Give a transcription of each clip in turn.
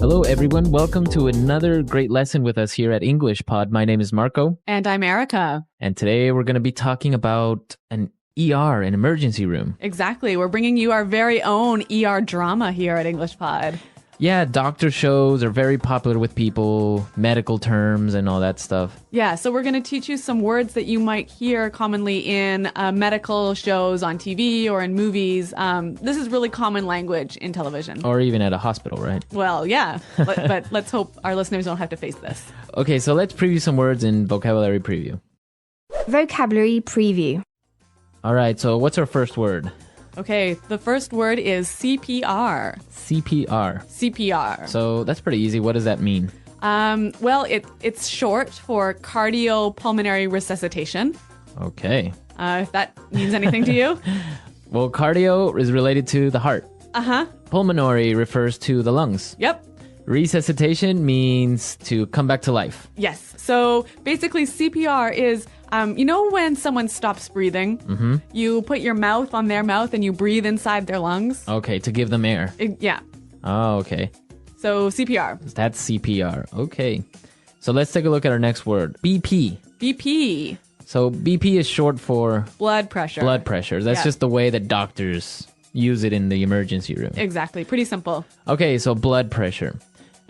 Hello, everyone. Welcome to another great lesson with us here at English Pod. My name is Marco. And I'm Erica. And today we're going to be talking about an ER, an emergency room. Exactly. We're bringing you our very own ER drama here at English Pod. Yeah, doctor shows are very popular with people, medical terms and all that stuff. Yeah, so we're going to teach you some words that you might hear commonly in medical shows on TV or in movies. This is really common language in television. Or even at a hospital, right? Well, yeah, but let's hope our listeners don't have to face this. Okay, so let's preview some words in vocabulary preview. Vocabulary preview. All right, so what's our first word? Okay, the first word is CPR. CPR. CPR. So that's pretty easy. What does that mean? Well, it's short for cardiopulmonary resuscitation. Okay. If that means anything to you. Well, cardio is related to the heart. Uh-huh. Pulmonary refers to the lungs. Yep. Resuscitation means to come back to life. Yes. So basically CPR is, you know when someone stops breathing, you put your mouth on their mouth and you breathe inside their lungs? Okay, to give them air. Yeah. Oh, okay. So CPR. That's CPR. Okay. So let's take a look at our next word. BP. BP. So BP is short for Blood pressure. blood pressure. That's Yeah. just the way that doctors use it in the emergency room. Exactly. Pretty simple. Okay, so blood pressure.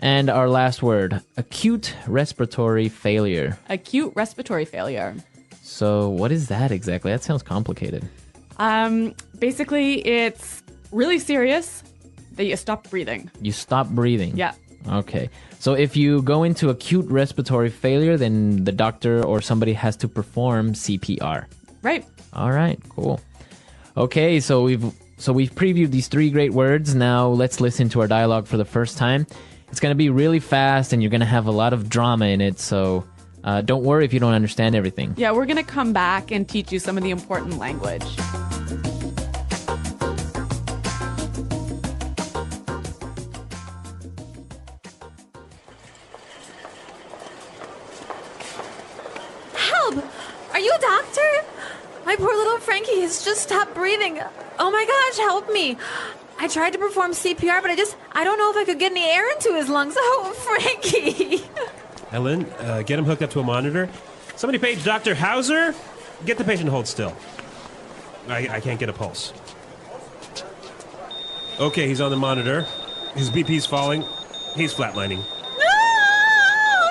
And our last word, acute respiratory failure. Acute respiratory failure. So what is that exactly? That sounds complicated. Basically, it's really serious that you stop breathing. You stop breathing. Yeah. Okay. So if you go into acute respiratory failure, then the doctor or somebody has to perform CPR. Right. All right, cool. Okay, so we've previewed these three great words. Now let's listen to our dialogue for the first time. It's going to be really fast and you're going to have a lot of drama in it, so don't worry if you don't understand everything. Yeah, we're going to come back and teach you some of the important language. Help! Are you a doctor? My poor little Frankie has just stopped breathing. Oh my gosh, help me. I tried to perform CPR, but I don't know if I could get any air into his lungs. Oh, Frankie! Ellen, get him hooked up to a monitor. Somebody page Dr. Hauser. Get the patient to hold still. I can't get a pulse. Okay, he's on the monitor. His BP's falling. He's flatlining. No!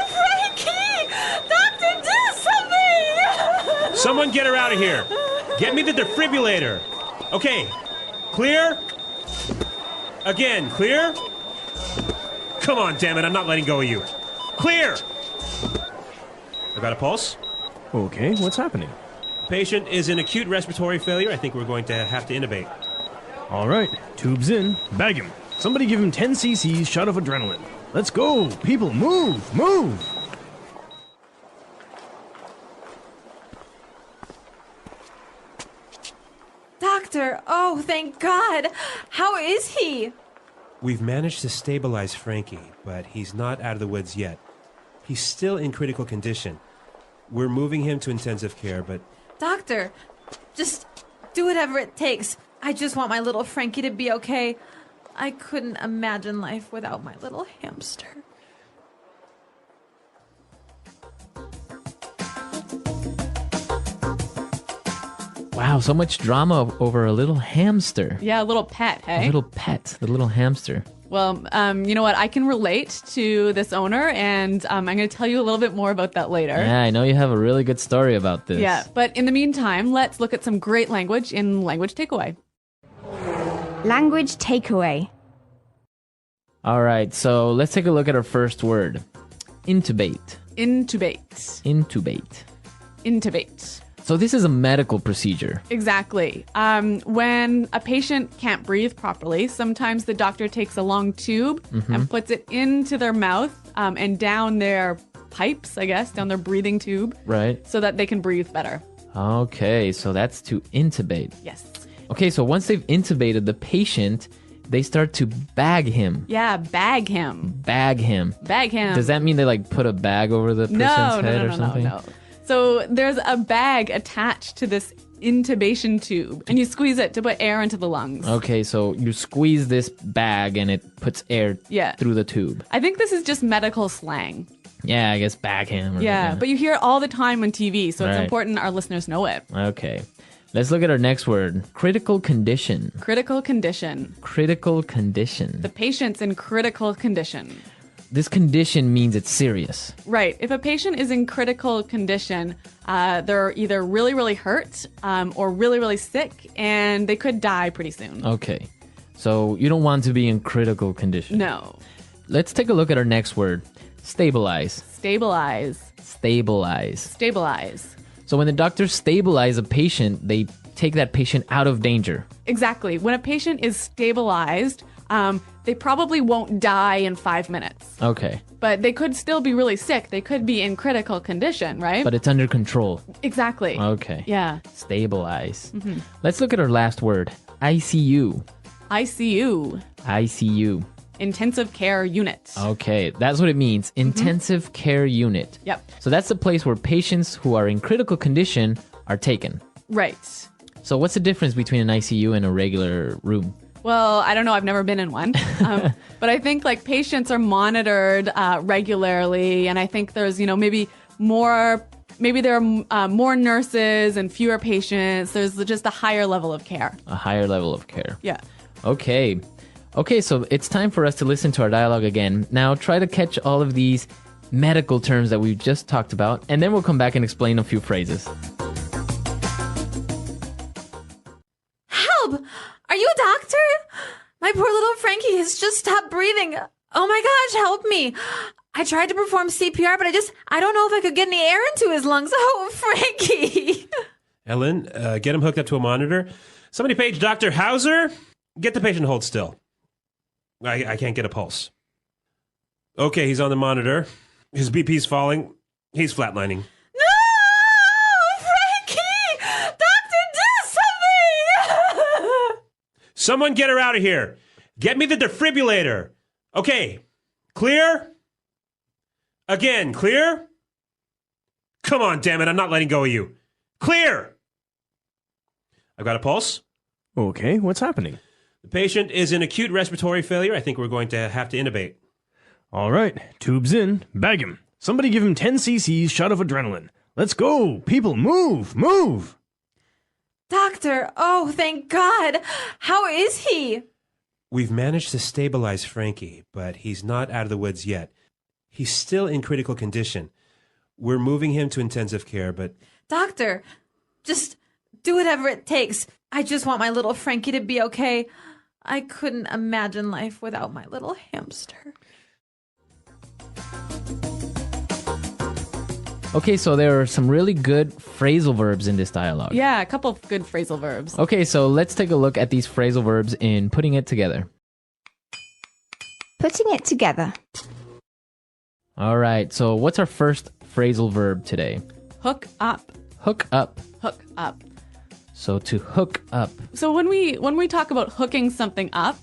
Frankie! Doctor, do something! Someone get her out of here. Get me the defibrillator. Okay, clear? Again, clear? Come on, damn it, I'm not letting go of you. Clear! I got a pulse. Okay, what's happening? Patient is in acute respiratory failure. I think we're going to have to intubate. All right, tubes in. Bag him. Somebody give him 10 cc's shot of adrenaline. Let's go. People, move, move. Doctor, oh, thank God. How is he? We've managed to stabilize Frankie, but he's not out of the woods yet. He's still in critical condition. We're moving him to intensive care, but... Doctor, just do whatever it takes. I just want my little Frankie to be okay. I couldn't imagine life without my little hamster. Wow, so much drama over a little hamster. Yeah, a little pet, hey? A little pet, the little hamster. Well, you know what? I can relate to this owner, and I'm going to tell you a little bit more about that later. Yeah, I know you have a really good story about this. Yeah, but in the meantime, let's look at some great language in Language Takeaway. Language takeaway. All right, so let's take a look at our first word. Intubate. Intubate. Intubate. Intubate. So this is a medical procedure. Exactly. When a patient can't breathe properly, sometimes the doctor takes a long tube and puts it into their mouth and down their pipes, I guess, down their breathing tube. Right. So that they can breathe better. Okay, so that's to intubate. Yes. Okay, so once they've intubated the patient, they start to bag him. Yeah, bag him. Bag him. Bag him. Does that mean they like put a bag over the person's head or something? No. So there's a bag attached to this intubation tube, and you squeeze it to put air into the lungs. Okay, so you squeeze this bag and it puts air Yeah. through the tube. I think this is just medical slang. Yeah, I guess backhand. Yeah, but you hear it all the time on TV, so it's Right. important our listeners know it. Okay. Let's look at our next word. Critical condition. Critical condition. Critical condition. The patient's in critical condition. This condition means it's serious. Right. If a patient is in critical condition, they're either really, really hurt or really, really sick, and they could die pretty soon. Okay. So you don't want to be in critical condition. No. Let's take a look at our next word. Stabilize. Stabilize. Stabilize. Stabilize. So when the doctors stabilize a patient, they take that patient out of danger. Exactly. When a patient is stabilized, they probably won't die in 5 minutes. Okay. But they could still be really sick. They could be in critical condition, right? But it's under control. Exactly. Okay. Yeah. Stabilize. Let's look at our last word. ICU. ICU. ICU. Intensive care unit. Okay, that's what it means. Intensive care unit. Yep. So that's the place where patients who are in critical condition are taken. Right. So what's the difference between an ICU and a regular room? Well, I don't know. I've never been in one. But I think like patients are monitored regularly. And I think there's, maybe there are more nurses and fewer patients. There's just a higher level of care. A higher level of care. Yeah. Okay. Okay, so it's time for us to listen to our dialogue again. Now try to catch all of these medical terms that we've just talked about, and then we'll come back and explain a few phrases. Help! Are you a doctor? My poor little Frankie has just stopped breathing. Oh my gosh, help me. I tried to perform CPR, but I don't know if I could get any air into his lungs. Oh, Frankie. Ellen, get him hooked up to a monitor. Somebody page Dr. Hauser. Get the patient hold still. I can't get a pulse. Okay, he's on the monitor. His BP's falling. He's flatlining. No! Frankie! Doctor, do something! Someone get her out of here. Get me the defibrillator. Okay, clear? Again, clear? Come on, damn it, I'm not letting go of you. Clear! I've got a pulse. Okay, what's happening? The patient is in acute respiratory failure. I think we're going to have to intubate. All right, tubes in. Bag him. Somebody give him 10 cc's shot of adrenaline. Let's go. People, move, move. Doctor, oh, thank God. How is he? We've managed to stabilize Frankie, but he's not out of the woods yet. He's still in critical condition. We're moving him to intensive care, but... Doctor, just do whatever it takes. I just want my little Frankie to be okay. I couldn't imagine life without my little hamster. Okay, so there are some really good phrasal verbs in this dialogue. Yeah, a couple of good phrasal verbs. Okay, so let's take a look at these phrasal verbs in putting it together. Putting it together. All right, so what's our first phrasal verb today? Hook up. Hook up. Hook up. So to hook up. So when we talk about hooking something up,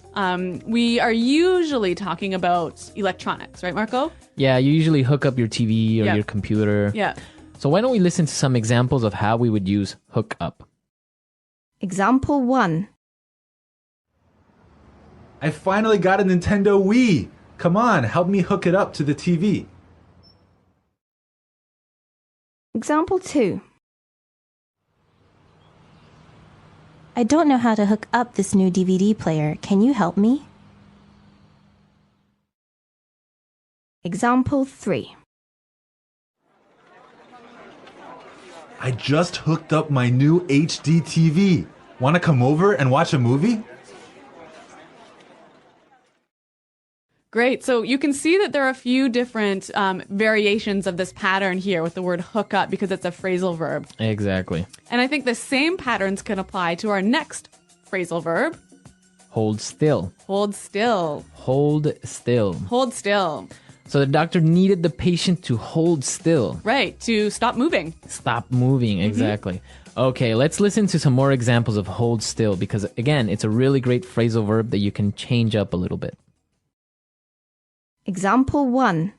we are usually talking about electronics, right, Marco? Yeah, you usually hook up your TV or Yeah. your computer. Yeah. So why don't we listen to some examples of how we would use hook up? Example 1. I finally got a Nintendo Wii. Come on, help me hook it up to the TV. Example 2. I don't know how to hook up this new DVD player. Can you help me? Example 3. I just hooked up my new HD TV. Want to come over and watch a movie? Great. So you can see that there are a few different variations of this pattern here with the word hook up because it's a phrasal verb. Exactly. And I think the same patterns can apply to our next phrasal verb. Hold still. Hold still. Hold still. Hold still. So the doctor needed the patient to hold still. Right. To stop moving. Stop moving, exactly. Okay, let's listen to some more examples of hold still because, again, it's a really great phrasal verb that you can change up a little bit. Example 1.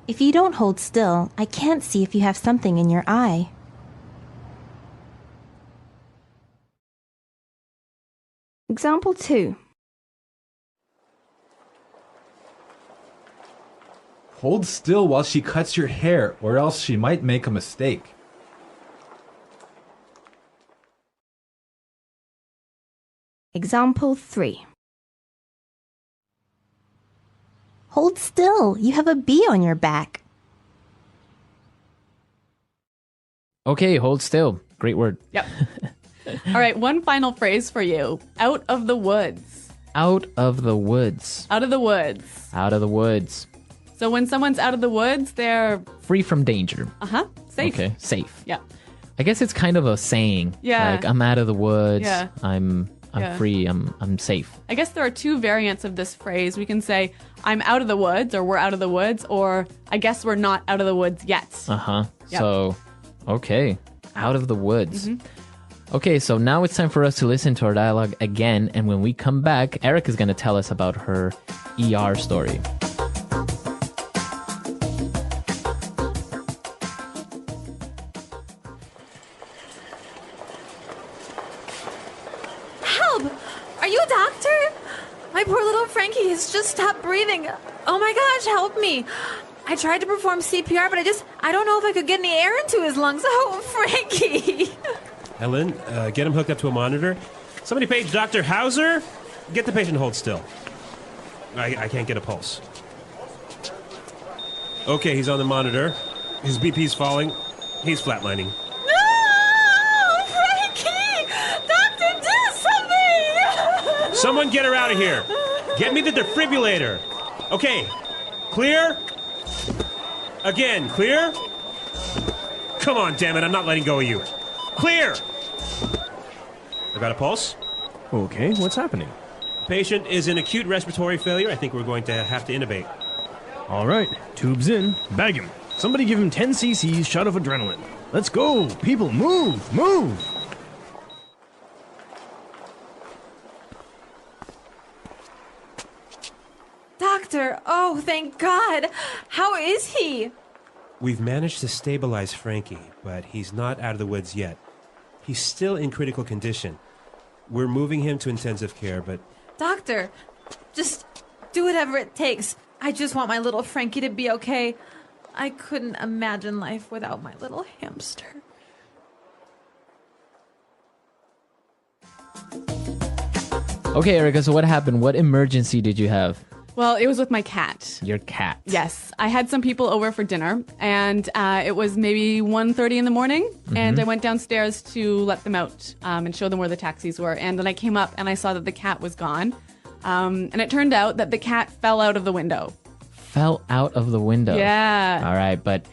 If you don't hold still, I can't see if you have something in your eye. Example 2. Hold still while she cuts your hair, or else she might make a mistake. Example 3. Hold still, you have a bee on your back. Okay, hold still. Great word. Yep. All right, one final phrase for you. Out of the woods. Out of the woods. Out of the woods. Out of the woods. So when someone's out of the woods, they're Free from danger. safe. Okay, safe. Yeah. I guess it's kind of a saying. Yeah. Like, I'm out of the woods. Yeah. I'm Yeah. free. I'm safe. I guess there are two variants of this phrase. We can say, I'm out of the woods, or we're out of the woods, or I guess we're not out of the woods yet. Uh-huh. Yep. So, okay. Out of the woods. Okay, so now it's time for us to listen to our dialogue again. And when we come back, Eric is going to tell us about her ER story. Help! Are you a doctor? My poor little Frankie has just stopped breathing. Oh my gosh, help me. I tried to perform CPR, but I don't know if I could get any air into his lungs. Oh, Frankie. Ellen, get him hooked up to a monitor. Somebody page Dr. Hauser. Get the patient to hold still. I can't get a pulse. Okay, he's on the monitor. His BP's falling. He's flatlining. No! Frankie! Doctor, do something! Someone get her out of here. Get me the defibrillator. Okay, clear? Again, clear? Come on, damn it, I'm not letting go of you. Clear! I got a pulse. Okay, what's happening? Patient is in acute respiratory failure. I think we're going to have to intubate. All right, tubes in. Bag him. Somebody give him 10 cc's shot of adrenaline. Let's go. People, move, move. Doctor, oh, thank God. How is he? We've managed to stabilize Frankie, but he's not out of the woods yet. He's still in critical condition. We're moving him to intensive care, but... Doctor, just do whatever it takes. I just want my little Frankie to be okay. I couldn't imagine life without my little hamster. Okay, Erica, so what happened? What emergency did you have? Well, it was with my cat. Your cat. Yes, I had some people over for dinner, and it was maybe 1:30 in the morning, and I went downstairs to let them out and show them where the taxis were. And then I came up and I saw that the cat was gone, and it turned out that the cat fell out of the window. Fell out of the window. Yeah. All right, but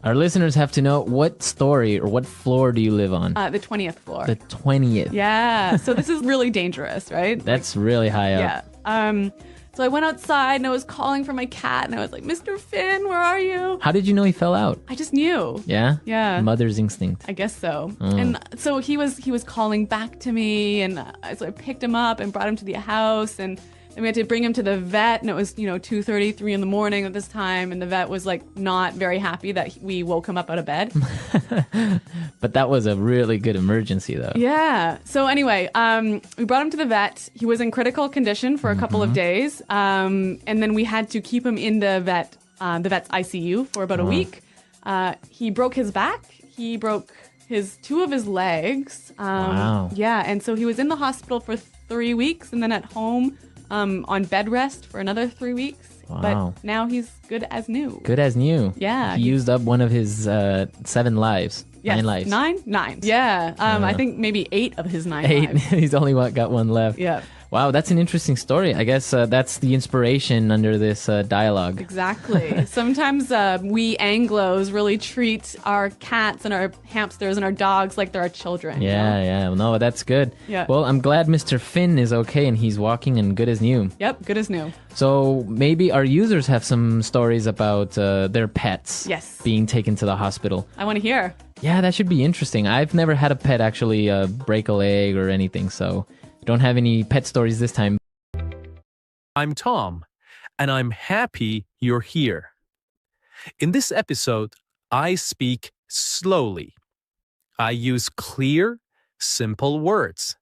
our listeners have to know, what story or what floor do you live on? The 20th floor. The 20th. Yeah, so this is really dangerous, right? That's really high up. Yeah. So I went outside and I was calling for my cat, and I was like, Mr. Finn, where are you? How did you know he fell out? I just knew. Yeah? Yeah. Mother's instinct. I guess so. And so he was calling back to me, and so I picked him up and brought him to the house, and then we had to bring him to the vet, and it was 2:30, 3 in the morning at this time, and the vet was like not very happy that we woke him up out of bed. But that was a really good emergency, though. Yeah. So anyway, we brought him to the vet. He was in critical condition for a couple of days, and then we had to keep him in the vet's ICU for about a week. He broke his back. He broke two of his legs. Wow. Yeah, and so he was in the hospital for 3 weeks, and then at home on bed rest for another 3 weeks. Wow. But now he's good as new. Good as new. Yeah. He used up one of his 7 lives. Yes, 9 lives. 9? Yeah. I think maybe 8 of his 9 8. lives. He's only got 1 left. Yeah. Wow, that's an interesting story. I guess that's the inspiration under this dialogue. Exactly. Sometimes we Anglos really treat our cats and our hamsters and our dogs like they're our children. Yeah. No, that's good. Yeah. Well, I'm glad Mr. Finn is okay and he's walking and good as new. Yep, good as new. So maybe our users have some stories about their pets Yes. being taken to the hospital. I want to hear. Yeah, that should be interesting. I've never had a pet actually break a leg or anything, so don't have any pet stories this time. I'm Tom, and I'm happy you're here. In this episode, I speak slowly. I use clear, simple words.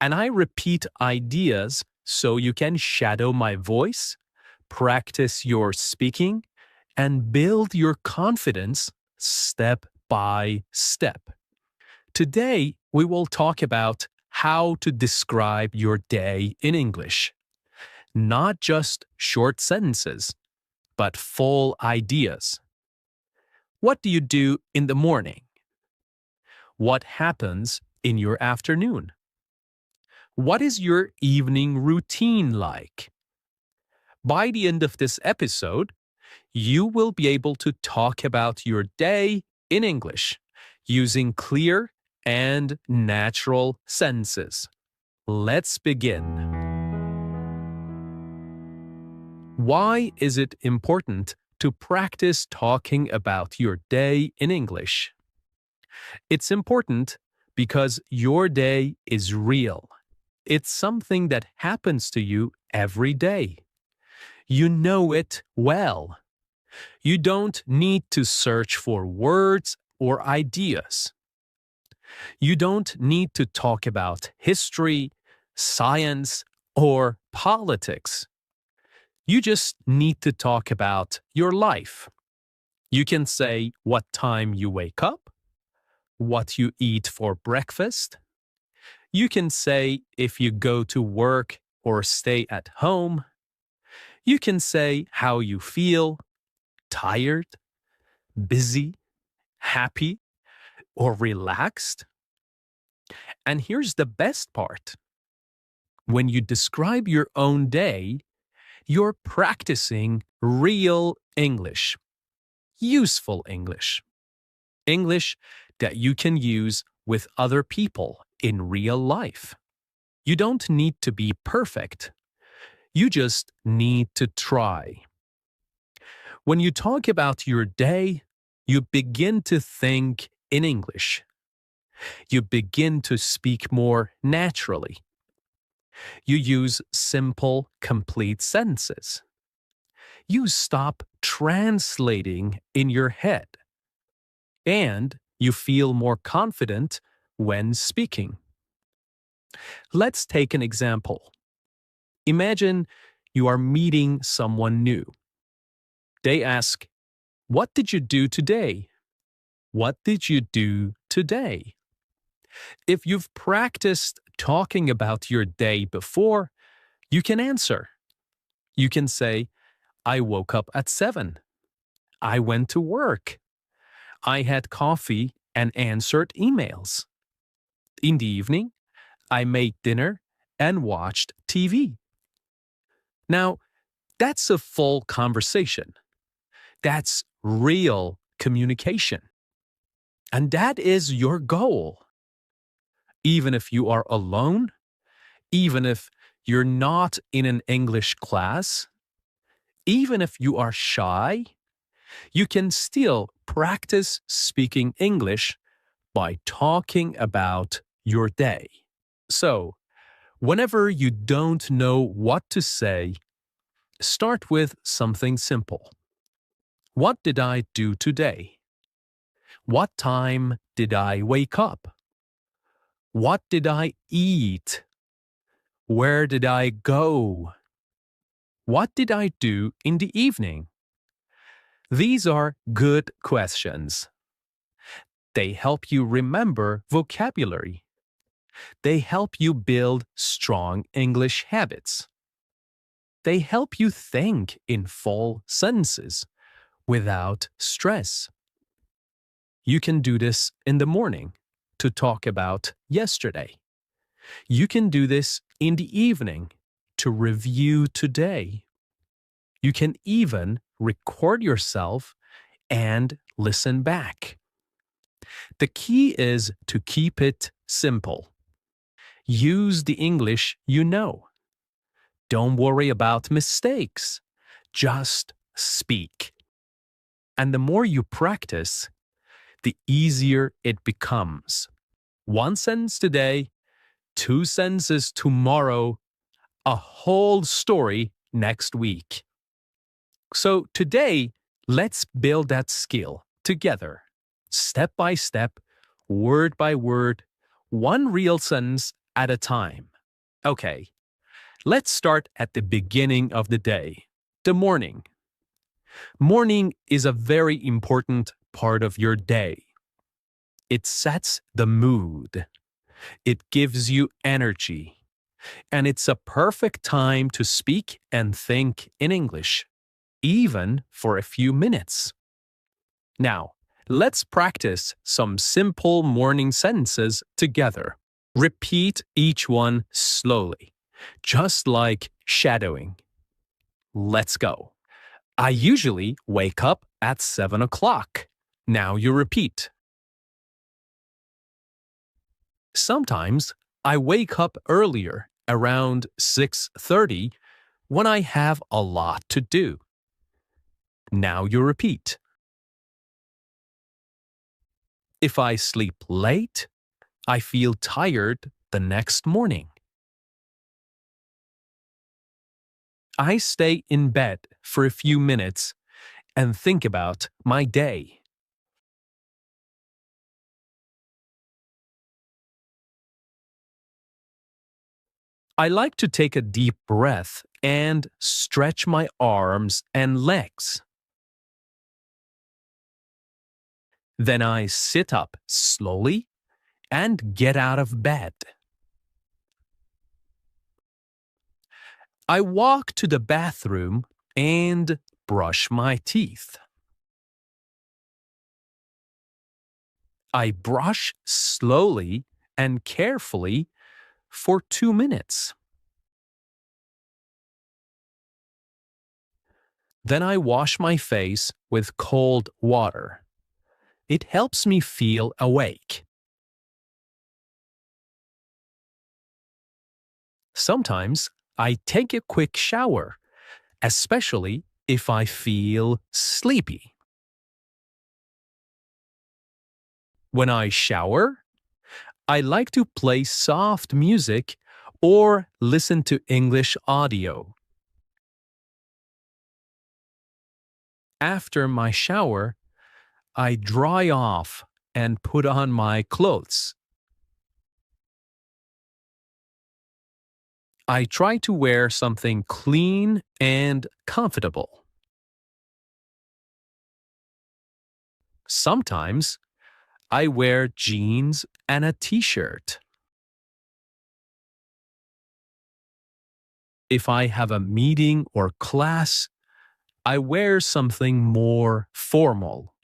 And I repeat ideas so you can shadow my voice, practice your speaking, and build your confidence step by step. Today, we will talk about how to describe your day in English. Not just short sentences, but full ideas. What do you do in the morning? What happens in your afternoon? What is your evening routine like? By the end of this episode, you will be able to talk about your day in English using clear and natural sentences. Let's begin. Why is it important to practice talking about your day in English? It's important because your day is real. It's something that happens to you every day. You know it well. You don't need to search for words or ideas. You don't need to talk about history, science, or politics. You just need to talk about your life. You can say what time you wake up, what you eat for breakfast. You can say if you go to work or stay at home. You can say how you feel, tired, busy, happy, or relaxed. And here's the best part. When you describe your own day, you're practicing real English, useful English, English that you can use with other people in real life. You don't need to be perfect. You just need to try. When you talk about your day, you begin to think in English. You begin to speak more naturally. You use simple, complete sentences. You stop translating in your head. And you feel more confident when speaking. Let's take an example. Imagine you are meeting someone new. They ask, "What did you do today?" What did you do today? If you've practiced talking about your day before, you can answer. You can say, "I woke up at 7. I went to work. I had coffee and answered emails. In the evening, I made dinner and watched TV." Now, that's a full conversation. That's real communication. And that is your goal. Even if you are alone, even if you're not in an English class, even if you are shy, you can still practice speaking English by talking about your day. So, whenever you don't know what to say, start with something simple. What did I do today? What time did I wake up? What did I eat? Where did I go? What did I do in the evening? These are good questions. They help you remember vocabulary. They help you build strong English habits. They help you think in full sentences without stress. You can do this in the morning to talk about yesterday. You can do this in the evening to review today. You can even record yourself and listen back. The key is to keep it simple. Use the English you know. Don't worry about mistakes. Just speak. And the more you practice, the easier it becomes. 1 sentence today, 2 sentences tomorrow, a whole story next week. So today, Let's build that skill together, step by step, word by word, one real sentence at a time. Okay, let's start at the beginning of the day, the morning. Morning is a very important part of your day. It sets the mood. It gives you energy. And it's a perfect time to speak and think in English, even for a few minutes. Now, let's practice some simple morning sentences together. Repeat each one slowly, just like shadowing. Let's go. I usually wake up at 7 o'clock. Now you repeat. Sometimes I wake up earlier, around 6:30, when I have a lot to do. Now you repeat. If I sleep late, I feel tired the next morning. I stay in bed for a few minutes and think about my day. I like to take a deep breath and stretch my arms and legs. Then I sit up slowly and get out of bed. I walk to the bathroom and brush my teeth. I brush slowly and carefully for 2 minutes. Then I wash my face with cold water. It helps me feel awake. Sometimes I take a quick shower, especially if I feel sleepy. When I shower, I like to play soft music or listen to English audio. After my shower, I dry off and put on my clothes. I try to wear something clean and comfortable. Sometimes I wear jeans and a t-shirt. If I have a meeting or class, I wear something more formal.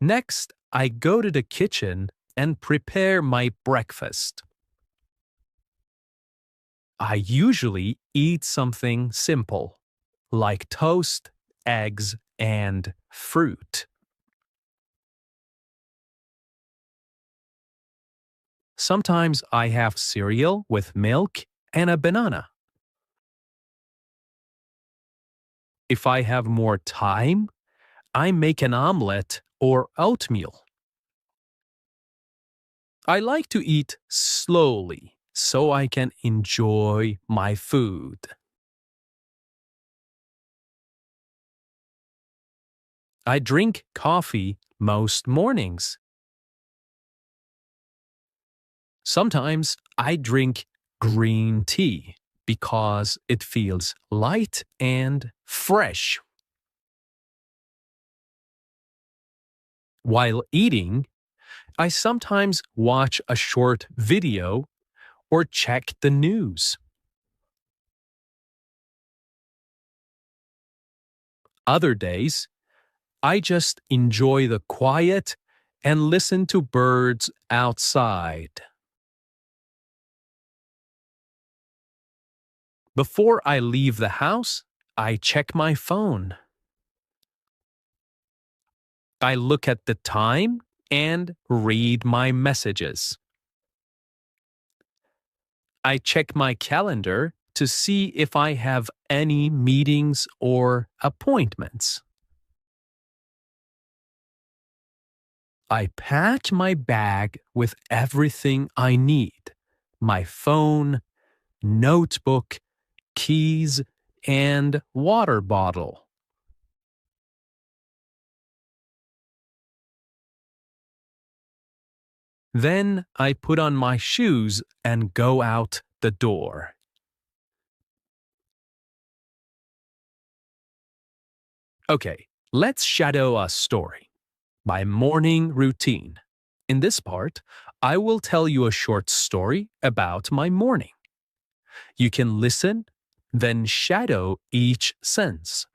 Next, I go to the kitchen and prepare my breakfast. I usually eat something simple, like toast, eggs, and fruit. Sometimes I have cereal with milk and a banana. If I have more time, I make an omelette or oatmeal. I like to eat slowly so I can enjoy my food. I drink coffee most mornings. Sometimes I drink green tea because it feels light and fresh. While eating, I sometimes watch a short video or check the news. Other days, I just enjoy the quiet and listen to birds outside. Before I leave the house, I check my phone. I look at the time and read my messages. I check my calendar to see if I have any meetings or appointments. I pack my bag with everything I need: my phone, notebook, keys, and water bottle. Then I put on my shoes and go out the door. Okay, let's shadow a story. My morning routine. In this part, I will tell you a short story about my morning. You can listen, then shadow each sense.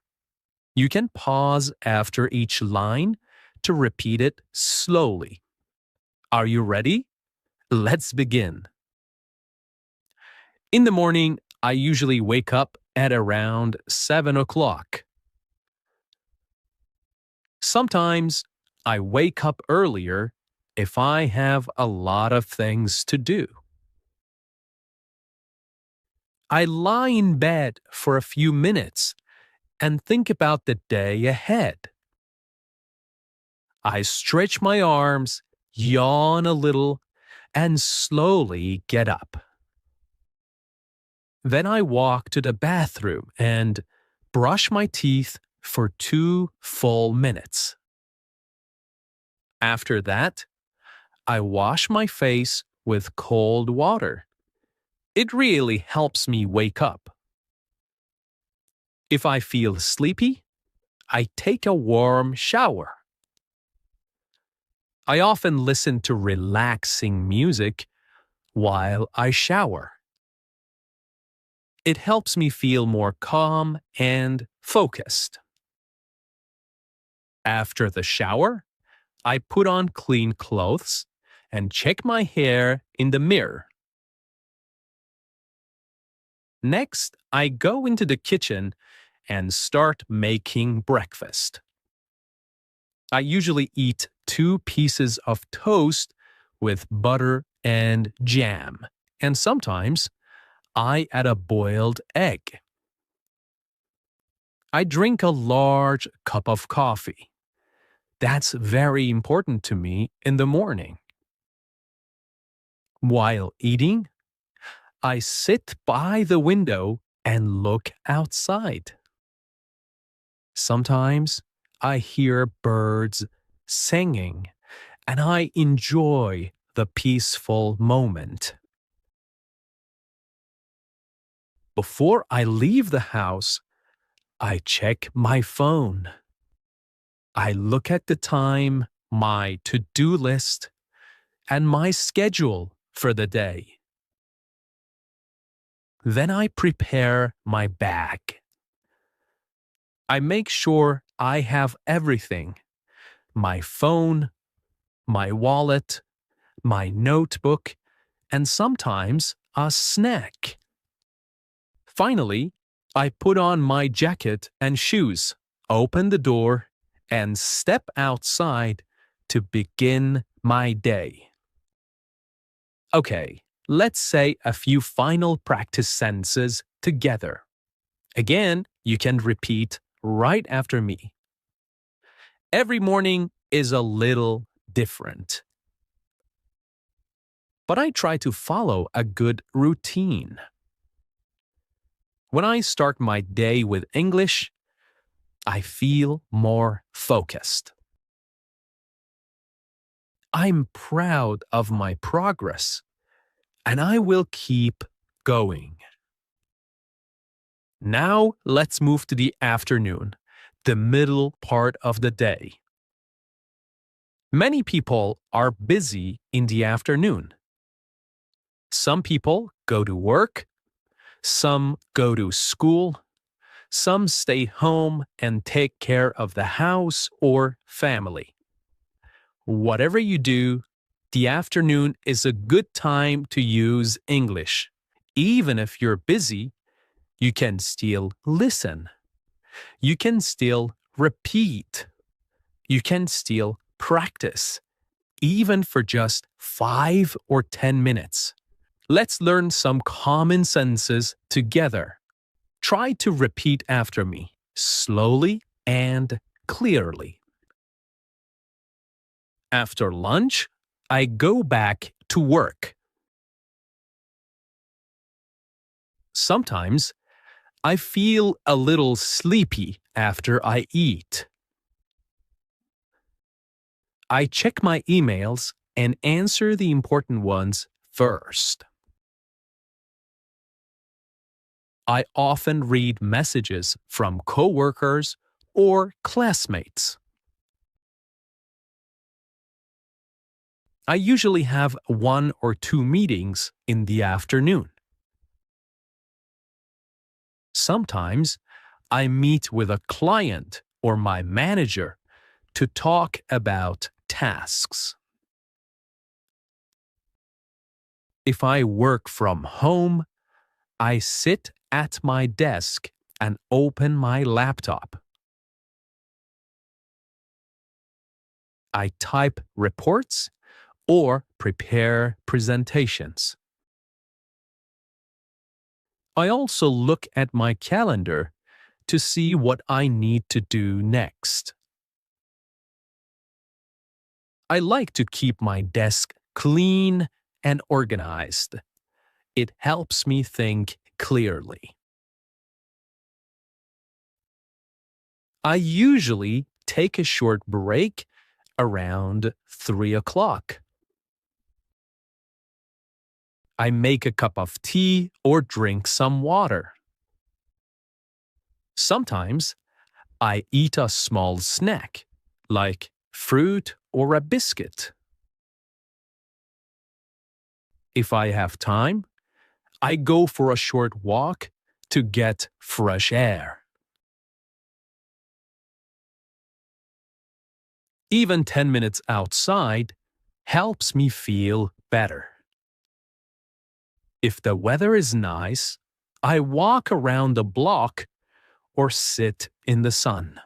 You can pause after each line to repeat it slowly. Are you ready? Let's begin. In the morning, I usually wake up at around 7 o'clock. Sometimes I wake up earlier if I have a lot of things to do. I lie in bed for a few minutes and think about the day ahead. I stretch my arms, yawn a little, and slowly get up. Then I walk to the bathroom and brush my teeth for 2 full minutes. After that, I wash my face with cold water. It really helps me wake up. If I feel sleepy, I take a warm shower. I often listen to relaxing music while I shower. It helps me feel more calm and focused. After the shower, I put on clean clothes and check my hair in the mirror. Next, I go into the kitchen and start making breakfast. I usually eat 2 pieces of toast with butter and jam, and sometimes I add a boiled egg. I drink a large cup of coffee. That's very important to me in the morning. While eating, I sit by the window and look outside. Sometimes I hear birds singing, and I enjoy the peaceful moment. Before I leave the house, I check my phone. I look at the time, my to-do list, and my schedule for the day. Then I prepare my bag. I make sure I have everything: my phone, my wallet, my notebook, and sometimes a snack. Finally, I put on my jacket and shoes, open the door, and step outside to begin my day. Okay, let's say a few final practice sentences together. Again, you can repeat right after me. Every morning is a little different, but I try to follow a good routine. When I start my day with English, I feel more focused. I'm proud of my progress, and I will keep going. Now let's move to the afternoon, the middle part of the day. Many people are busy in the afternoon. Some people go to work, some go to school, some stay home and take care of the house or family. Whatever you do, the afternoon is a good time to use English. Even if you're busy, you can still listen. You can still repeat. You can still practice, even for just 5 or 10 minutes. Let's learn some common sentences together. Try to repeat after me, slowly and clearly. After lunch, I go back to work. Sometimes I feel a little sleepy after I eat. I check my emails and answer the important ones first. I often read messages from coworkers or classmates. I usually have 1 or 2 meetings in the afternoon. Sometimes I meet with a client or my manager to talk about tasks. If I work from home, I sit at my desk and open my laptop. I type reports or prepare presentations. I also look at my calendar to see what I need to do next. I like to keep my desk clean and organized. It helps me think clearly. I usually take a short break around 3 o'clock. I make a cup of tea or drink some water. Sometimes I eat a small snack, like fruit or a biscuit. If I have time, I go for a short walk to get fresh air. Even 10 minutes outside helps me feel better. If the weather is nice, I walk around the block or sit in the sun.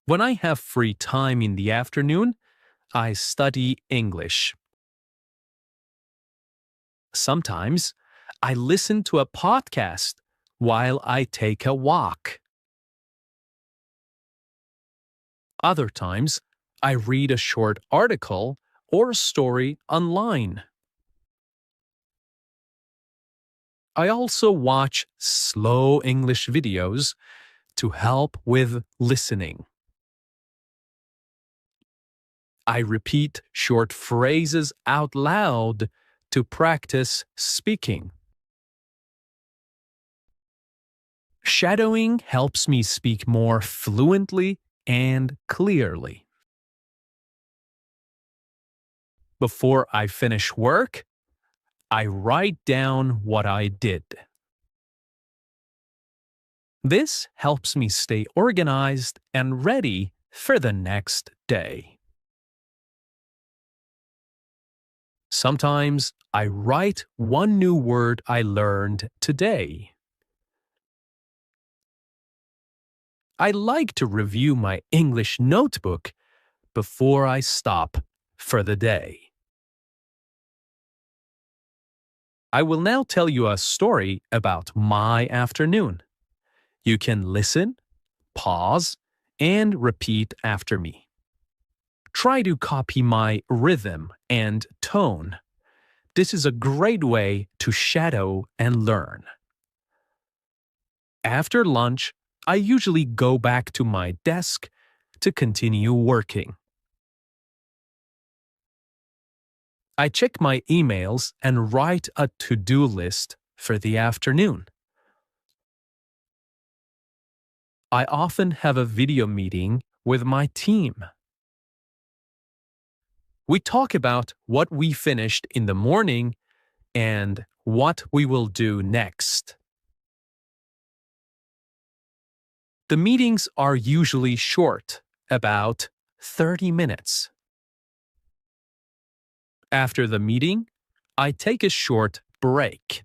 When I have free time in the afternoon, I study English. Sometimes I listen to a podcast while I take a walk. Other times, I read a short article or story online. I also watch slow English videos to help with listening. I repeat short phrases out loud to practice speaking. Shadowing helps me speak more fluently and clearly. Before I finish work, I write down what I did. This helps me stay organized and ready for the next day. Sometimes I write one new word I learned today. I like to review my English notebook before I stop for the day. I will now tell you a story about my afternoon. You can listen, pause, and repeat after me. Try to copy my rhythm and tone. This is a great way to shadow and learn. After lunch, I usually go back to my desk to continue working. I check my emails and write a to-do list for the afternoon. I often have a video meeting with my team. We talk about what we finished in the morning and what we will do next. The meetings are usually short, about 30 minutes. After the meeting, I take a short break.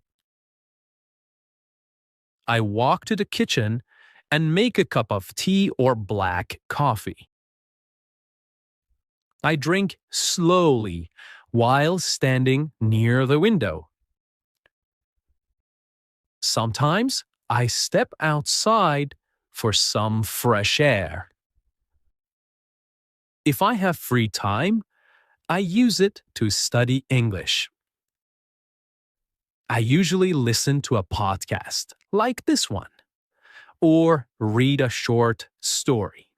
I walk to the kitchen and make a cup of tea or black coffee. I drink slowly while standing near the window. Sometimes I step outside for some fresh air. If I have free time, I use it to study English. I usually listen to a podcast like this one or read a short story.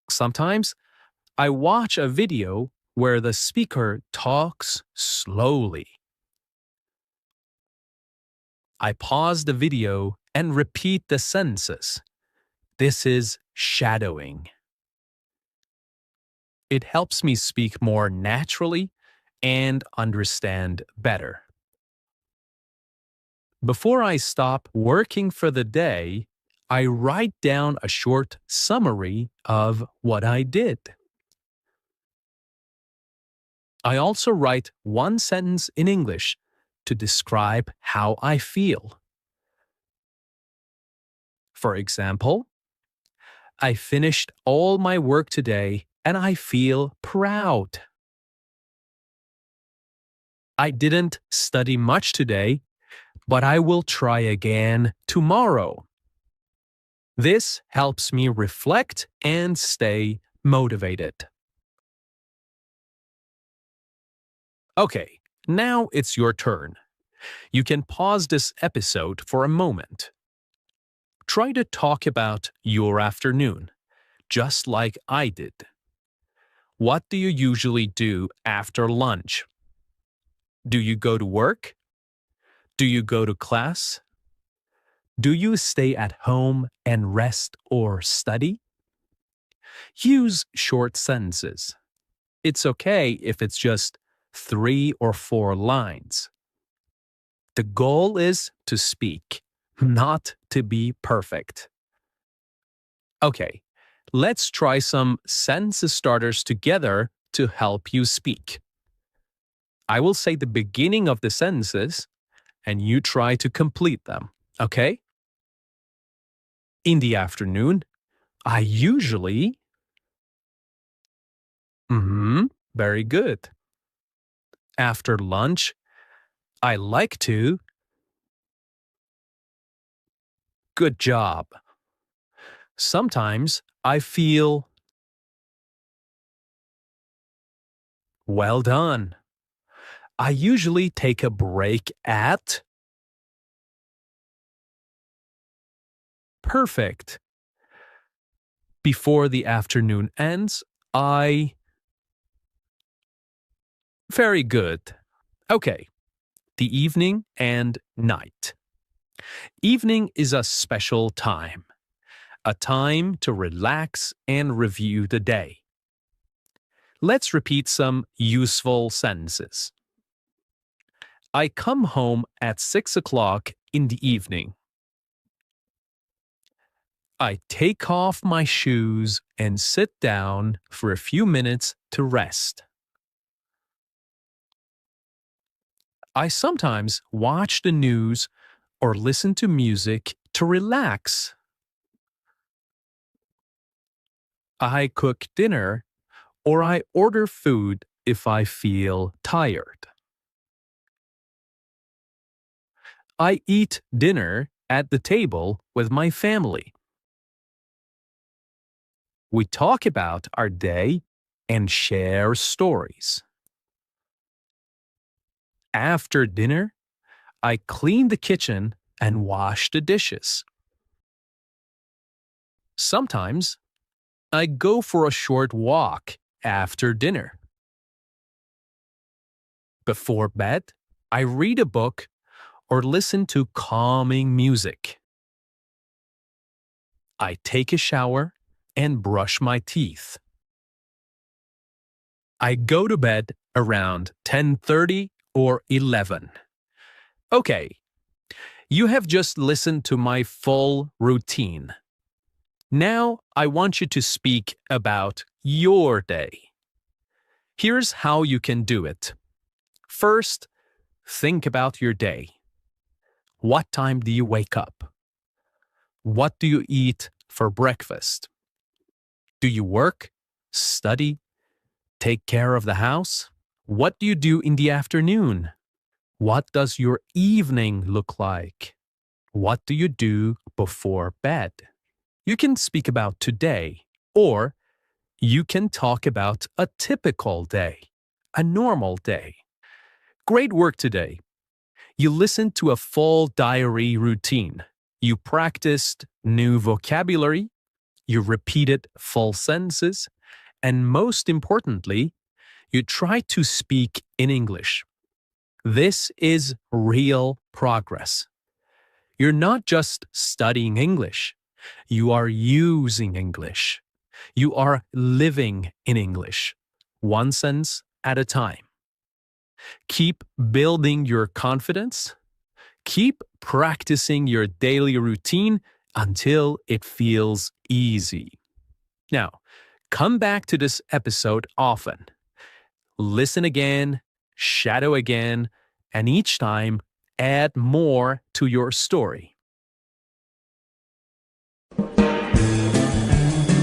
Sometimes I watch a video where the speaker talks slowly. I pause the video and repeat the sentences. This is shadowing. It helps me speak more naturally and understand better. Before I stop working for the day, I write down a short summary of what I did. I also write one sentence in English to describe how I feel. For example, I finished all my work today and I feel proud. I didn't study much today, but I will try again tomorrow. This helps me reflect and stay motivated. Okay, now it's your turn. You can pause this episode for a moment. Try to talk about your afternoon, just like I did. What do you usually do after lunch? Do you go to work? Do you go to class? Do you stay at home and rest or study? Use short sentences. It's okay if it's just 3 or 4 lines. The goal is to speak, not to be perfect. Okay, let's try some sentence starters together to help you speak. I will say the beginning of the sentences, and you try to complete them, okay? In the afternoon, I usually... very good. After lunch, I like to... Good job. Sometimes I feel... Well done. I usually take a break at... Perfect. Before the afternoon ends, I... Very good. Okay. The evening and night. Evening is a special time. A time to relax and review the day. Let's repeat some useful sentences. I come home at 6 o'clock in the evening. I take off my shoes and sit down for a few minutes to rest. I sometimes watch the news or listen to music to relax. I cook dinner or I order food if I feel tired. I eat dinner at the table with my family. We talk about our day and share stories. After dinner, I clean the kitchen and wash the dishes. Sometimes, I go for a short walk after dinner. Before bed, I read a book or listen to calming music. I take a shower and brush my teeth. I go to bed around 10:30 or 11. Okay, you have just listened to my full routine. Now I want you to speak about your day. Here's how you can do it. First, think about your day. What time do you wake up? What do you eat for breakfast? Do you work, study, take care of the house? What do you do in the afternoon? What does your evening look like? What do you do before bed? You can speak about today, or you can talk about a typical day, a normal day. Great work today. You listened to a fall diary routine. You practiced new vocabulary. You repeated full sentences. And most importantly, you tried to speak in English. This is real progress. You're not just studying English. You are using English. You are living in English, one sentence at a time. Keep building your confidence. Keep practicing your daily routine until it feels easy. Now, come back to this episode often. Listen again, shadow again, and each time add more to your story.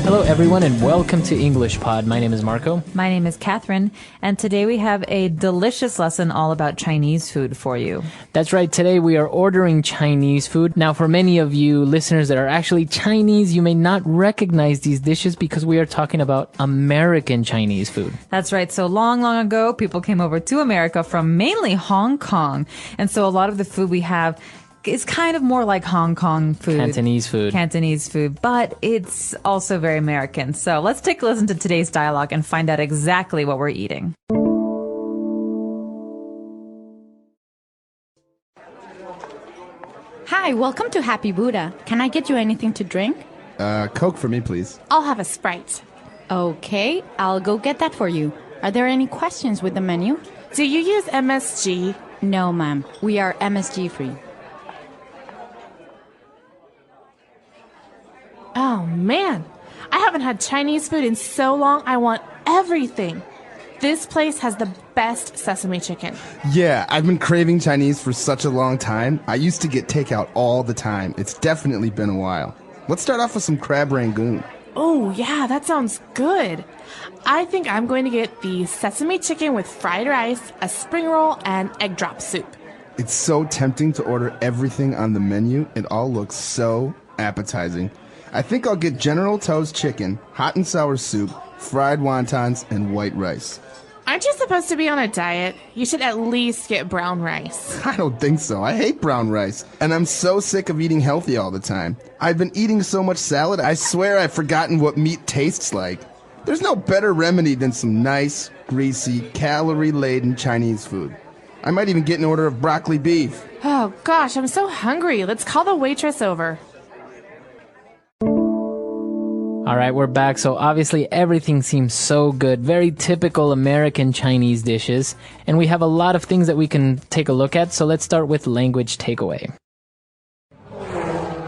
Hello, everyone, and welcome to English Pod. My name is Marco. My name is Catherine, and today we have a delicious lesson all about Chinese food for you. That's right. Today we are ordering Chinese food. Now, for many of you listeners that are actually Chinese, you may not recognize these dishes because we are talking about American Chinese food. That's right. So long ago, people came over to America from mainly Hong Kong. And so a lot of the food we have is kind of more like Hong Kong food. Cantonese food, but it's also very American. So let's take a listen to today's dialogue and find out exactly what we're eating. Hi, welcome to Happy Buddha. Can I get you anything to drink? Coke for me, please. I'll have a Sprite. Okay, I'll go get that for you. Are there any questions with the menu? Do you use MSG? No, ma'am. We are MSG free. Oh, man. I haven't had Chinese food in so long, I want everything. This place has the best sesame chicken. Yeah, I've been craving Chinese for such a long time. I used to get takeout all the time. It's definitely been a while. Let's start off with some crab rangoon. Oh, yeah, that sounds good. I think I'm going to get the sesame chicken with fried rice, a spring roll, and egg drop soup. It's so tempting to order everything on the menu. It all looks so appetizing. I think I'll get General Tso's chicken, hot and sour soup, fried wontons, and white rice. Aren't you supposed to be on a diet? You should at least get brown rice. I don't think so. I hate brown rice. And I'm so sick of eating healthy all the time. I've been eating so much salad, I swear I've forgotten what meat tastes like. There's no better remedy than some nice, greasy, calorie-laden Chinese food. I might even get an order of broccoli beef. Oh, gosh, I'm so hungry. Let's call the waitress over. All right, we're back. So obviously everything seems so good. Very typical American Chinese dishes. And we have a lot of things that we can take a look at. So let's start with language takeaway.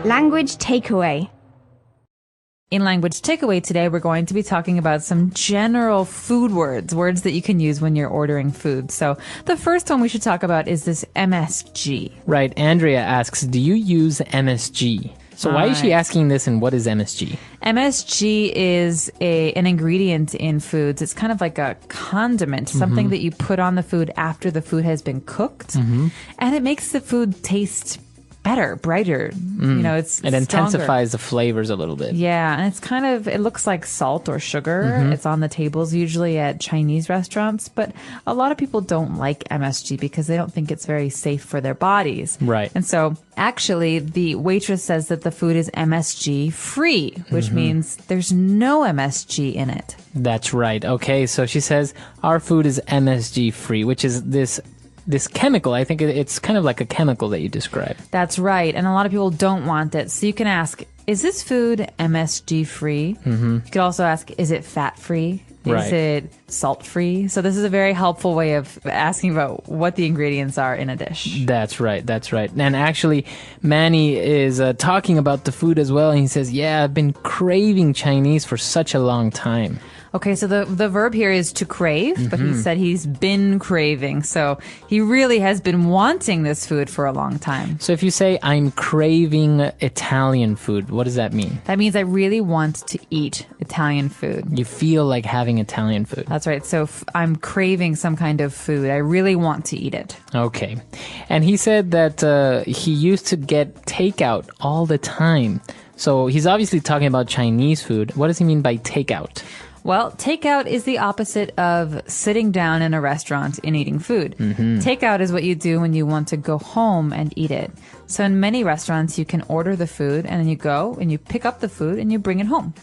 Language takeaway. In Language Takeaway today, we're going to be talking about some general food words that you can use when you're ordering food. So the first one we should talk about is this MSG. Right. Andrea asks, do you use MSG? So why is she asking this, and what is MSG? MSG is an ingredient in foods. It's kind of like a condiment, something that you put on the food after the food has been cooked. And it makes the food taste better, brighter. You know, it intensifies the flavors a little bit. Yeah, and it's kind of, it looks like salt or sugar. It's on the tables usually at Chinese restaurants, but a lot of people don't like MSG because they don't think it's very safe for their bodies. Right. And so actually the waitress says that the food is MSG free, which means there's no MSG in it. That's right. Okay, so she says our food is MSG free, which is this chemical. I think it's kind of like a chemical that you described. That's right. And a lot of people don't want it. So you can ask, is this food MSG free? You could also ask, is it fat free? Is it salt free? So this is a very helpful way of asking about what the ingredients are in a dish. That's right. That's right. And actually, Manny is talking about the food as well. And he says, yeah, I've been craving Chinese for such a long time. Okay, so the verb here is to crave, but he said he's been craving. So he really has been wanting this food for a long time. So if you say, I'm craving Italian food, what does that mean? That means I really want to eat Italian food. You feel like having Italian food. That's right. So I'm craving some kind of food. I really want to eat it. Okay. And he said that he used to get takeout all the time. So he's obviously talking about Chinese food. What does he mean by takeout? Well, takeout is the opposite of sitting down in a restaurant and eating food. Takeout is what you do when you want to go home and eat it. So in many restaurants, you can order the food and then you go and you pick up the food and you bring it home.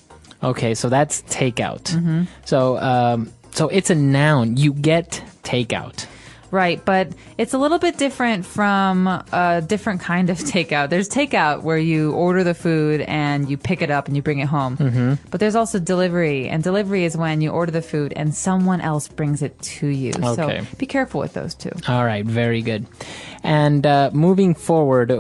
Okay, so that's takeout. So it's a noun. You get takeout. Right, but it's a little bit different from a different kind of takeout. There's takeout where you order the food and you pick it up and you bring it home. But there's also delivery, and delivery is when you order the food and someone else brings it to you. Okay. So be careful with those two. All right, very good. And moving forward,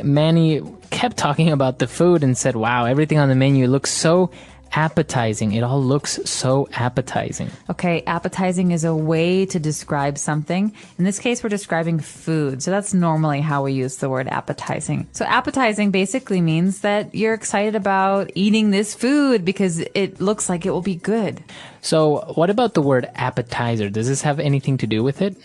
Manny kept talking about the food and said, wow, everything on the menu looks so appetizing. It all looks so appetizing. Okay, appetizing is a way to describe something. In this case, we're describing food. So that's normally how we use the word appetizing. So appetizing basically means that you're excited about eating this food because it looks like it will be good. So what about the word appetizer? Does this have anything to do with it?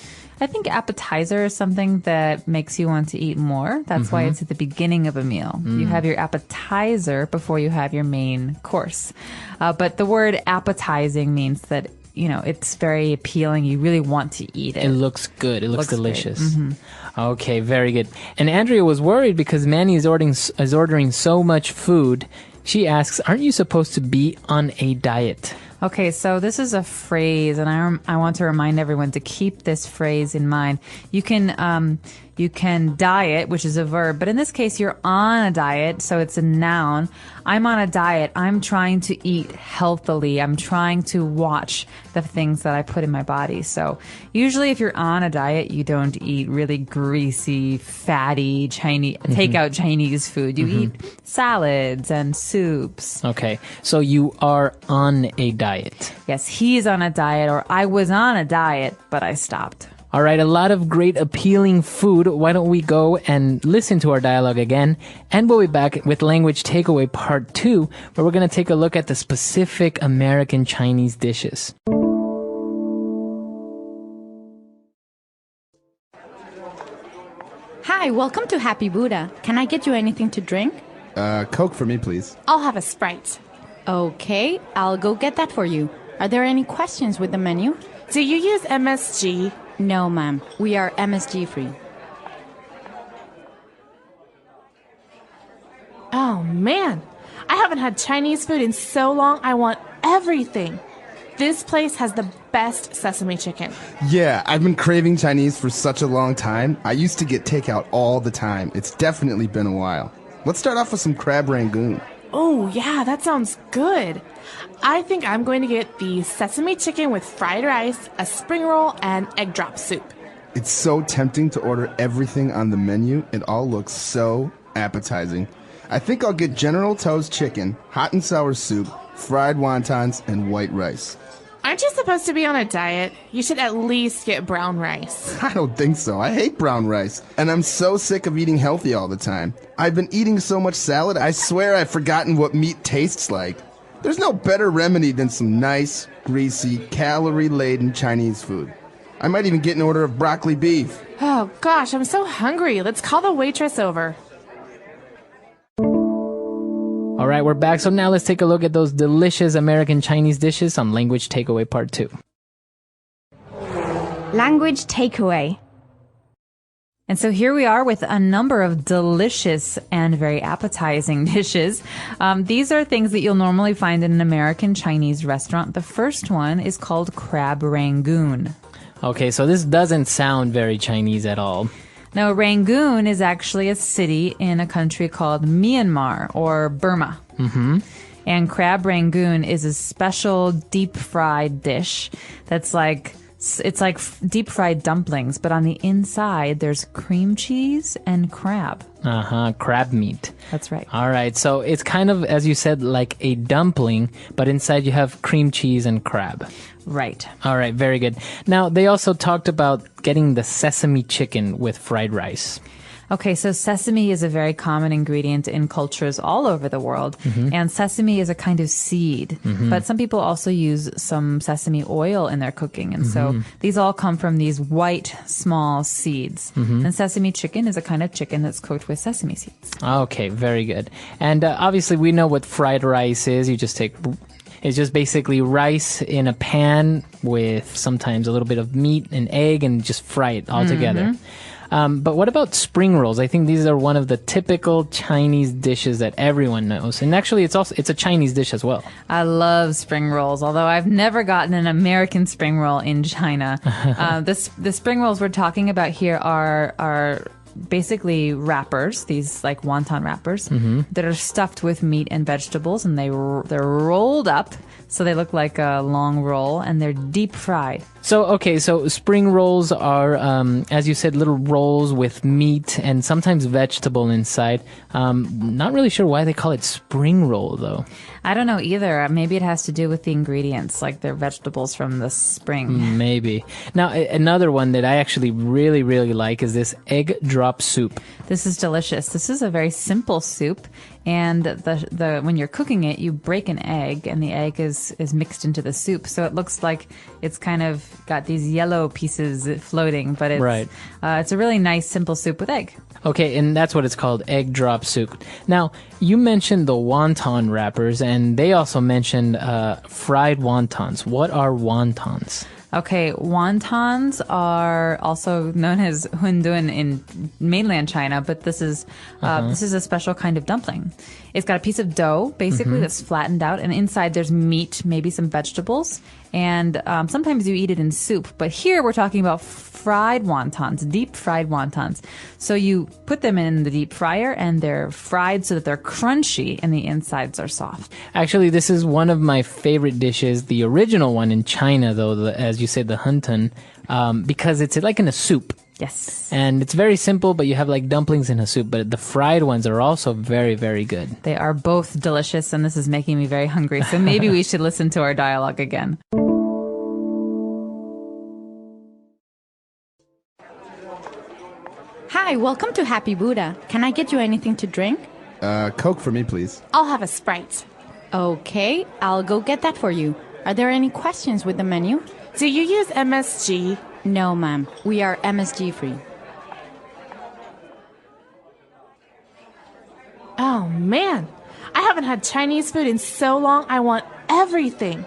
I think appetizer is something that makes you want to eat more. That's why it's at the beginning of a meal. You have your appetizer before you have your main course. But the word appetizing means that, it's very appealing. You really want to eat it. It looks good. It looks delicious. Okay, very good. And Andrea was worried because Manny is ordering so much food. She asks, aren't you supposed to be on a diet? Okay, so this is a phrase, and I want to remind everyone to keep this phrase in mind. You can diet, which is a verb, but in this case, you're on a diet, so it's a noun. I'm on a diet. I'm trying to eat healthily. I'm trying to watch the things that I put in my body. So usually if you're on a diet, you don't eat really greasy, fatty takeout Chinese food. You eat salads and soups. Okay, so you are on a diet. Yes, he's on a diet, or I was on a diet, but I stopped. All right, a lot of great appealing food. Why don't we go and listen to our dialogue again? And we'll be back with Language Takeaway Part 2, where we're going to take a look at the specific American Chinese dishes. Hi, welcome to Happy Buddha. Can I get you anything to drink? Coke for me, please. I'll have a Sprite. Okay, I'll go get that for you. Are there any questions with the menu? Do you use MSG? No, ma'am. We are MSG free. Oh, man. I haven't had Chinese food in so long, I want everything. This place has the best sesame chicken. Yeah, I've been craving Chinese for such a long time. I used to get takeout all the time. It's definitely been a while. Let's start off with some crab rangoon. Oh, yeah, that sounds good. I think I'm going to get the sesame chicken with fried rice, a spring roll, and egg drop soup. It's so tempting to order everything on the menu. It all looks so appetizing. I think I'll get General Tso's chicken, hot and sour soup, fried wontons, and white rice. Aren't you supposed to be on a diet? You should at least get brown rice. I don't think so. I hate brown rice. And I'm so sick of eating healthy all the time. I've been eating so much salad, I swear I've forgotten what meat tastes like. There's no better remedy than some nice, greasy, calorie-laden Chinese food. I might even get an order of broccoli beef. Oh, gosh, I'm so hungry. Let's call the waitress over. All right, we're back. So now let's take a look at those delicious American Chinese dishes on Language Takeaway Part 2. Language Takeaway. And so here we are with a number of delicious and very appetizing dishes. These are things that you'll normally find in an American Chinese restaurant. The first one is called crab rangoon. Okay, so this doesn't sound very Chinese at all. Now, Rangoon is actually a city in a country called Myanmar or Burma. And crab rangoon is a special deep-fried dish that's like deep-fried dumplings, but on the inside there's cream cheese and crab. Crab meat. That's right. All right, so it's kind of, as you said, like a dumpling, but inside you have cream cheese and crab. Right. All right, very good. Now, they also talked about getting the sesame chicken with fried rice. Okay, so sesame is a very common ingredient in cultures all over the world. And sesame is a kind of seed. But some people also use some sesame oil in their cooking. And so these all come from these white, small seeds. And sesame chicken is a kind of chicken that's cooked with sesame seeds. Okay, very good. And obviously, we know what fried rice is. You just take It's just basically rice in a pan with sometimes a little bit of meat and egg and just fry it all together. But what about spring rolls? I think these are one of the typical Chinese dishes that everyone knows. And actually, it's a Chinese dish as well. I love spring rolls, although I've never gotten an American spring roll in China. The spring rolls we're talking about here are basically wrappers, these like wonton wrappers that are stuffed with meat and vegetables, and they're rolled up so they look like a long roll, and they're deep fried. So spring rolls are, as you said, little rolls with meat and sometimes vegetable inside. Not really sure why they call it spring roll, though. I don't know either. Maybe it has to do with the ingredients, like they're vegetables from the spring. Maybe. Now, another one that I actually really, really like is this egg drop soup. This is delicious. This is a very simple soup, and the when you're cooking it, you break an egg, and the egg is mixed into the soup, so it looks like it's kind of got these yellow pieces floating, but it's a really nice simple soup with egg. Okay, and that's what it's called, egg drop soup. Now, you mentioned the wonton wrappers, and they also mentioned fried wontons. What are wontons? Okay, wontons are also known as hundun in mainland China, but this is a special kind of dumpling. It's got a piece of dough, basically, that's flattened out, and inside there's meat, maybe some vegetables, and sometimes you eat it in soup. But here we're talking about fried wontons, deep fried wontons. So you put them in the deep fryer, and they're fried so that they're crunchy and the insides are soft. Actually, this is one of my favorite dishes, the original one in China, though, as you said, the hundun, because it's like in a soup. Yes. And it's very simple, but you have like dumplings in a soup. But the fried ones are also very, very good. They are both delicious, and this is making me very hungry. So maybe we should listen to our dialogue again. Hi, welcome to Happy Buddha. Can I get you anything to drink? Coke for me, please. I'll have a Sprite. Okay, I'll go get that for you. Are there any questions with the menu? Do you use MSG? No, ma'am. We are MSG free. Oh, man. I haven't had Chinese food in so long, I want everything.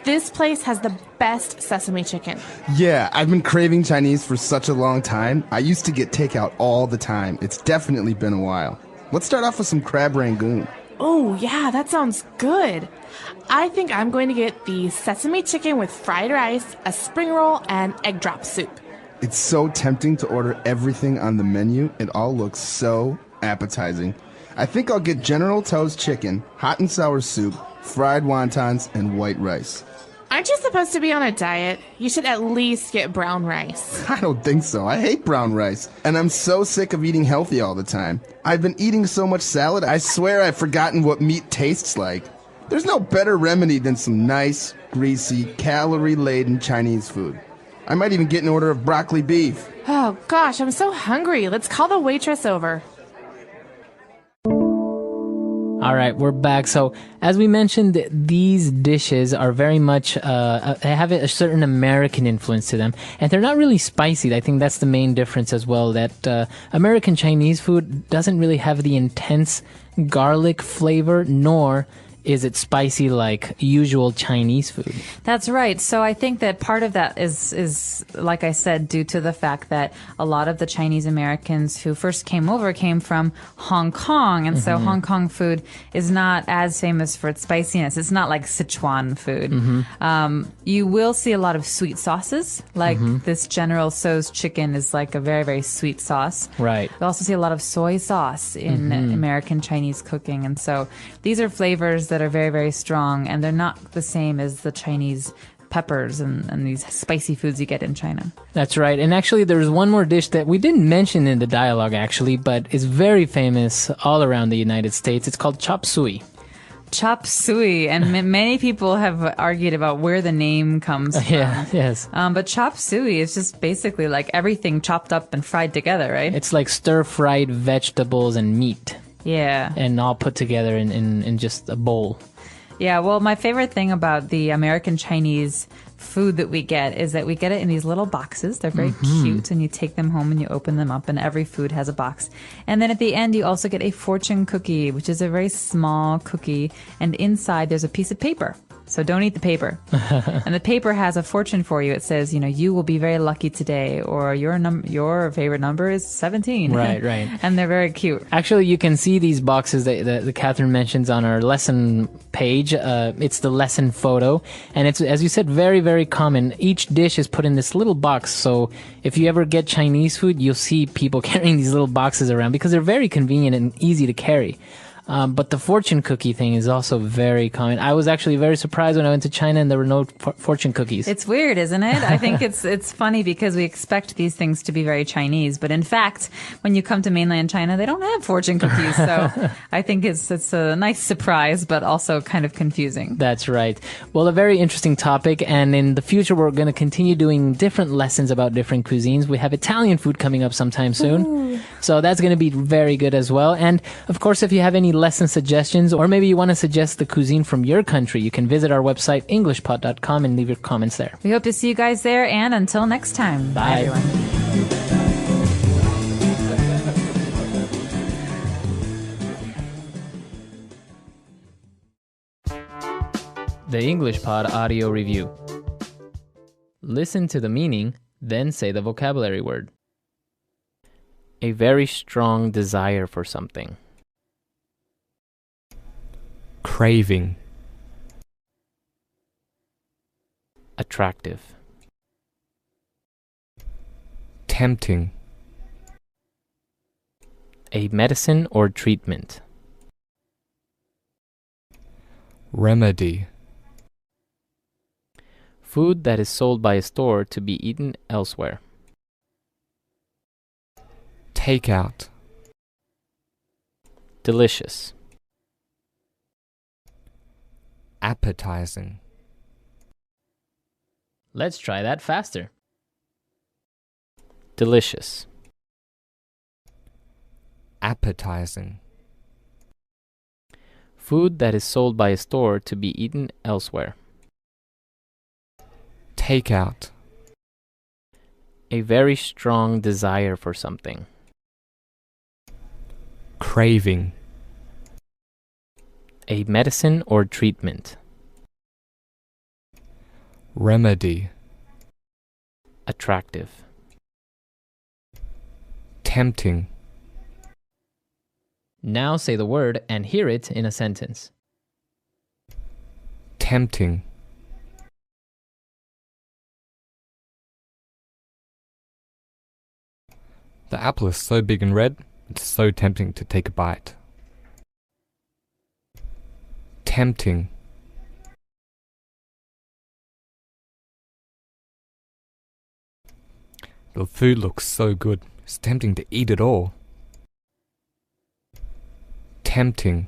This place has the best sesame chicken. Yeah, I've been craving Chinese for such a long time. I used to get takeout all the time. It's definitely been a while. Let's start off with some crab rangoon. Oh, yeah, that sounds good. I think I'm going to get the sesame chicken with fried rice, a spring roll, and egg drop soup. It's so tempting to order everything on the menu. It all looks so appetizing. I think I'll get General Tso's chicken, hot and sour soup, fried wontons, and white rice. Aren't you supposed to be on a diet? You should at least get brown rice. I don't think so. I hate brown rice. And I'm so sick of eating healthy all the time. I've been eating so much salad, I swear I've forgotten what meat tastes like. There's no better remedy than some nice, greasy, calorie-laden Chinese food. I might even get an order of broccoli beef. Oh, gosh, I'm so hungry. Let's call the waitress over. All right, we're back. So, as we mentioned, these dishes are very much, they have a certain American influence to them. And they're not really spicy. I think that's the main difference as well, that American Chinese food doesn't really have the intense garlic flavor, nor is it spicy like usual Chinese food. That's right. So I think that part of that is like I said, due to the fact that a lot of the Chinese Americans who first came over came from Hong Kong. And so Hong Kong food is not as famous for its spiciness. It's not like Sichuan food. You will see a lot of sweet sauces, like this General Tso's chicken is like a very, very sweet sauce. Right. You also see a lot of soy sauce in American Chinese cooking. And so these are flavors that are very, very strong, and they're not the same as the Chinese peppers and these spicy foods you get in China. That's right. And actually, there's one more dish that we didn't mention in the dialogue, actually, but is very famous all around the United States. It's called chop suey. Chop suey, and many people have argued about where the name comes from. Yeah, yes. But chop suey is just basically like everything chopped up and fried together, right? It's like stir-fried vegetables and meat. Yeah. And all put together in just a bowl. Yeah, well, my favorite thing about the American Chinese food that we get is that we get it in these little boxes. They're very cute, and you take them home and you open them up, and every food has a box. And then at the end, you also get a fortune cookie, which is a very small cookie, and inside there's a piece of paper. So don't eat the paper. And the paper has a fortune for you. It says, you will be very lucky today, or your favorite number is 17. Right. And they're very cute. Actually, you can see these boxes that Catherine mentions on our lesson page. It's the lesson photo. And it's, as you said, very, very common. Each dish is put in this little box. So if you ever get Chinese food, you'll see people carrying these little boxes around because they're very convenient and easy to carry. But the fortune cookie thing is also very common. I was actually very surprised when I went to China and there were no fortune cookies. It's weird, isn't it? I think it's funny because we expect these things to be very Chinese, but in fact, when you come to mainland China, they don't have fortune cookies. So I think it's a nice surprise, but also kind of confusing. That's right. Well, a very interesting topic, and in the future, we're going to continue doing different lessons about different cuisines. We have Italian food coming up sometime soon. Ooh. So that's going to be very good as well. And of course, if you have any lesson suggestions, or maybe you want to suggest the cuisine from your country, you can visit our website, englishpod.com, and leave your comments there. We hope to see you guys there, and until next time. Bye everyone. The English Pod Audio Review. Listen to the meaning, then say the vocabulary word. A very strong desire for something. Craving. Attractive. Tempting. A medicine or treatment. Remedy. Food that is sold by a store to be eaten elsewhere. Takeout. Delicious. Appetizing. Let's try that faster. Delicious. Appetizing. Food that is sold by a store to be eaten elsewhere. Takeout. A very strong desire for something. Craving. A medicine or treatment. Remedy. Attractive. Tempting. Now say the word and hear it in a sentence. Tempting. The apple is so big and red, it's so tempting to take a bite. Tempting. The food looks so good, it's tempting to eat it all. Tempting.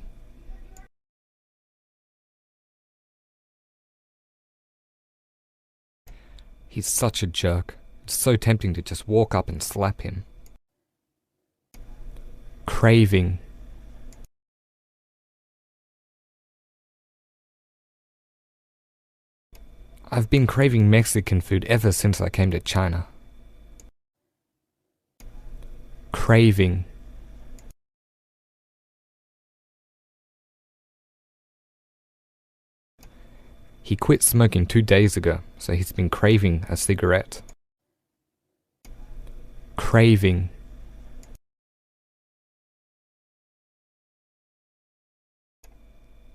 He's such a jerk. It's so tempting to just walk up and slap him. Craving. I've been craving Mexican food ever since I came to China. Craving. He quit smoking 2 days ago, so he's been craving a cigarette. Craving.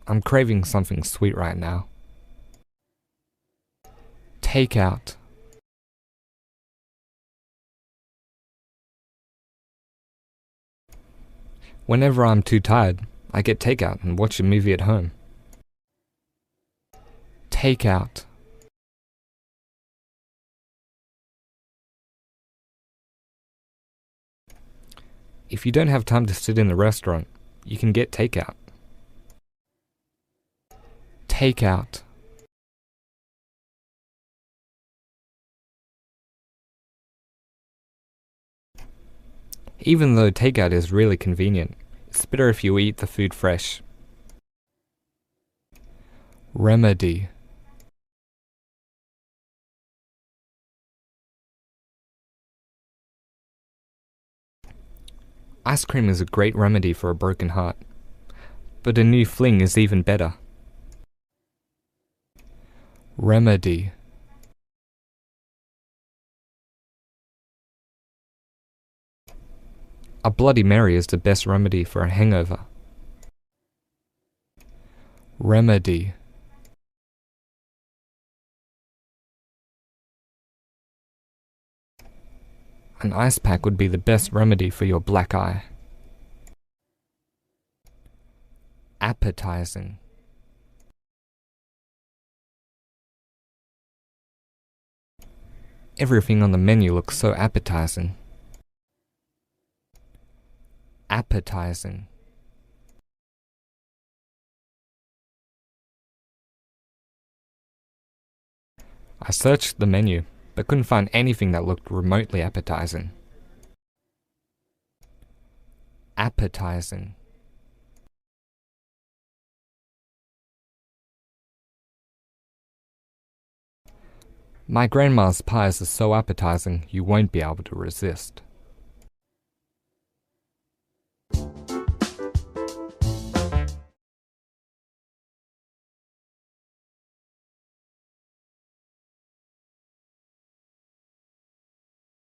I'm craving something sweet right now. Takeout. Whenever I'm too tired, I get takeout and watch a movie at home. Takeout. If you don't have time to sit in the restaurant, you can get takeout. Takeout. Even though takeout is really convenient, it's better if you eat the food fresh. Remedy. Ice cream is a great remedy for a broken heart, but a new fling is even better. Remedy. A Bloody Mary is the best remedy for a hangover. Remedy. An ice pack would be the best remedy for your black eye. Appetizing. Everything on the menu looks so appetizing. Appetizing. I searched the menu, but couldn't find anything that looked remotely appetizing. Appetizing. My grandma's pies are so appetizing you won't be able to resist.